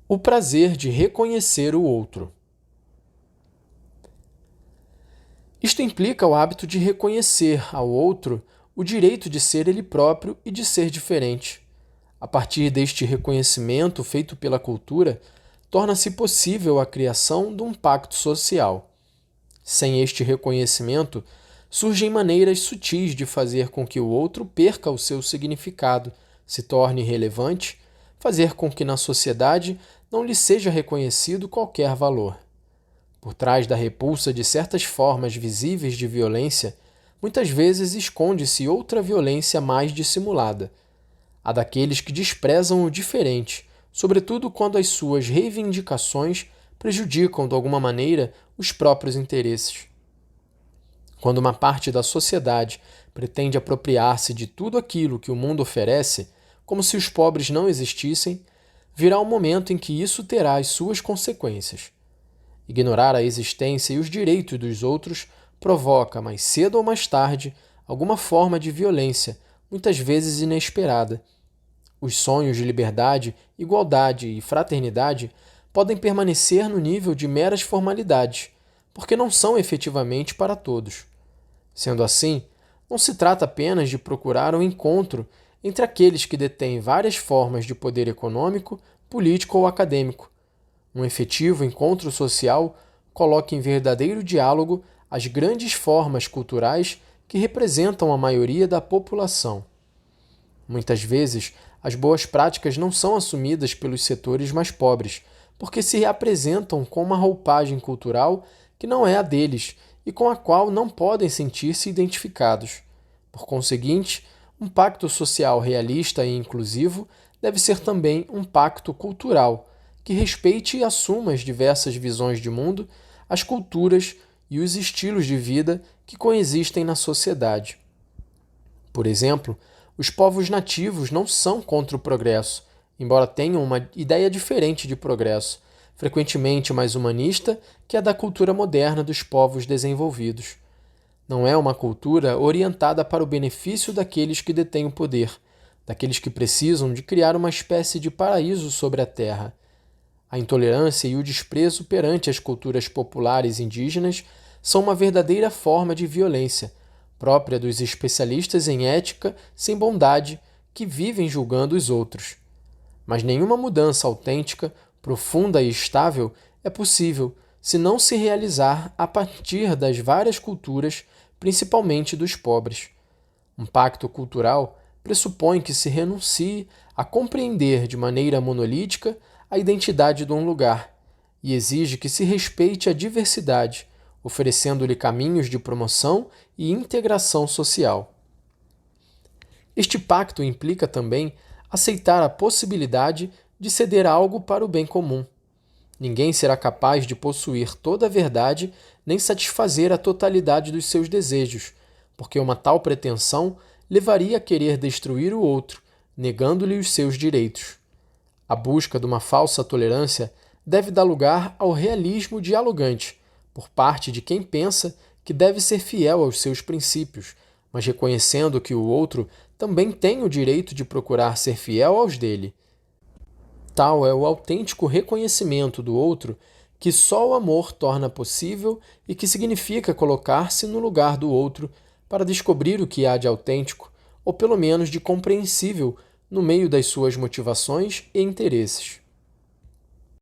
O prazer de reconhecer o outro. Isto implica o hábito de reconhecer ao outro o direito de ser ele próprio e de ser diferente. A partir deste reconhecimento feito pela cultura, torna-se possível a criação de um pacto social. Sem este reconhecimento, surgem maneiras sutis de fazer com que o outro perca o seu significado, se torne irrelevante, fazer com que na sociedade não lhe seja reconhecido qualquer valor. Por trás da repulsa de certas formas visíveis de violência, muitas vezes esconde-se outra violência mais dissimulada, a daqueles que desprezam o diferente, sobretudo quando as suas reivindicações prejudicam de alguma maneira os próprios interesses. Quando uma parte da sociedade pretende apropriar-se de tudo aquilo que o mundo oferece, como se os pobres não existissem, virá um momento em que isso terá as suas consequências. Ignorar a existência e os direitos dos outros provoca, mais cedo ou mais tarde, alguma forma de violência, muitas vezes inesperada. Os sonhos de liberdade, igualdade e fraternidade podem permanecer no nível de meras formalidades, porque não são efetivamente para todos. Sendo assim, não se trata apenas de procurar um encontro entre aqueles que detêm várias formas de poder econômico, político ou acadêmico. Um efetivo encontro social coloca em verdadeiro diálogo as grandes formas culturais que representam a maioria da população. Muitas vezes, as boas práticas não são assumidas pelos setores mais pobres, porque se apresentam com uma roupagem cultural que não é a deles e com a qual não podem sentir-se identificados. Por conseguinte, um pacto social realista e inclusivo deve ser também um pacto cultural, que respeite e assuma as diversas visões de mundo, as culturas e os estilos de vida que coexistem na sociedade. Por exemplo, os povos nativos não são contra o progresso, embora tenham uma ideia diferente de progresso, frequentemente mais humanista que a da cultura moderna dos povos desenvolvidos. Não é uma cultura orientada para o benefício daqueles que detêm o poder, daqueles que precisam de criar uma espécie de paraíso sobre a terra. A intolerância e o desprezo perante as culturas populares indígenas são uma verdadeira forma de violência, própria dos especialistas em ética sem bondade que vivem julgando os outros. Mas nenhuma mudança autêntica, profunda e estável é possível se não se realizar a partir das várias culturas, principalmente dos pobres. Um pacto cultural pressupõe que se renuncie a compreender de maneira monolítica a identidade de um lugar e exige que se respeite a diversidade, oferecendo-lhe caminhos de promoção e integração social. Este pacto implica também aceitar a possibilidade de ceder algo para o bem comum. Ninguém será capaz de possuir toda a verdade nem satisfazer a totalidade dos seus desejos, porque uma tal pretensão levaria a querer destruir o outro, negando-lhe os seus direitos. A busca de uma falsa tolerância deve dar lugar ao realismo dialogante, por parte de quem pensa que deve ser fiel aos seus princípios, mas reconhecendo que o outro também tem o direito de procurar ser fiel aos dele. Tal é o autêntico reconhecimento do outro que só o amor torna possível e que significa colocar-se no lugar do outro para descobrir o que há de autêntico, ou pelo menos de compreensível, no meio das suas motivações e interesses.